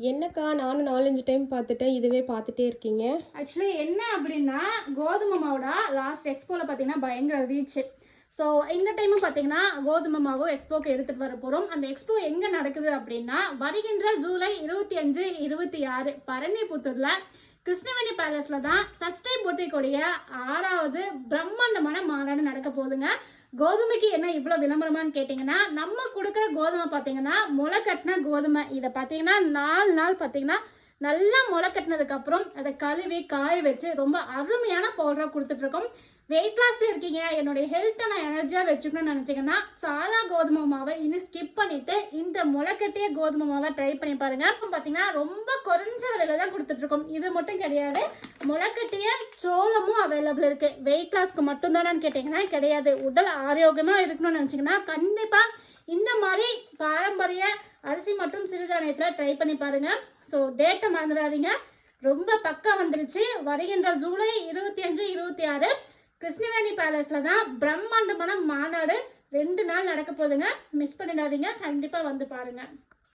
என்னக்கா நானும் 4-5 டைம் பார்த்துட்டேன், இதுவே பார்த்துட்டே இருக்கீங்க. ஆக்சுவலி என்ன அப்படின்னா, கோதுமை மாவோட லாஸ்ட் எக்ஸ்போவில் பார்த்தீங்கன்னா பயங்கர ரீச். ஸோ இந்த டைமும் பார்த்தீங்கன்னா கோதுமை மாவு எக்ஸ்போக்கு எடுத்துகிட்டு வர போகிறோம். அந்த எக்ஸ்போ எங்கே நடக்குது அப்படின்னா, வருகின்ற ஜூலை 25, 26 பரணிப்புத்தூரில் கிருஷ்ணவேணி பேலஸில் தான் சஸ்டை பொட்டிக்குடைய 6வது பிரம்மாண்டமான மாநாடு நடக்க போகுதுங்க. கோதுமைக்கு என்ன இவ்வளோ விளம்பரமானு கேட்டிங்கன்னா, நம்ம கொடுக்குற கோதுமை பார்த்தீங்கன்னா முளை கட்டின கோதுமை. இதை பார்த்தீங்கன்னா 4 நாள் பார்த்தீங்கன்னா நல்லா முளை கட்டினதுக்கப்புறம் அதை கழுவி காய வச்சு ரொம்ப அருமையான பவுடராக கொடுத்துட்ருக்கோம். வெயிட் லாஸில் இருக்கீங்க, என்னுடைய ஹெல்த்தை நான் எனர்ஜியாக வச்சுக்கணும்னு நினச்சிங்கன்னா சாதா கோதுமை மாவை இன்னும் ஸ்கிப் பண்ணிவிட்டு இந்த முளைக்கட்டிய கோதுமை மாவை ட்ரை பண்ணி பாருங்கள். இப்போ பார்த்தீங்கன்னா ரொம்ப குறைஞ்ச விலையில தான் கொடுத்துட்ருக்கோம். இது மட்டும் கிடையாது, முளைக்கட்டிய சோளமும் அவைலபிள் இருக்குது. வெயிட் லாஸ்க்கு மட்டும்தானான்னு கேட்டிங்கன்னா கிடையாது. உடல் ஆரோக்கியமாக இருக்கணும்னு நினச்சிங்கன்னா கண்டிப்பாக இந்த மாதிரி பாரம்பரிய அரிசி மற்றும் சிறுதானியத்தில் ட்ரை பண்ணி பாருங்கள். ஸோ டேட்டை மறந்துடாதீங்க, ரொம்ப பக்கம் வந்துருச்சு. வருகின்ற ஜூலை 25, 26 கிருஷ்ணவேணி பேலஸில் தான் பிரம்மாண்டமான மாநாடு 2 நாள் நடக்க போகுதுங்க. மிஸ் பண்ணிடாதீங்க, கண்டிப்பாக வந்து பாருங்கள்.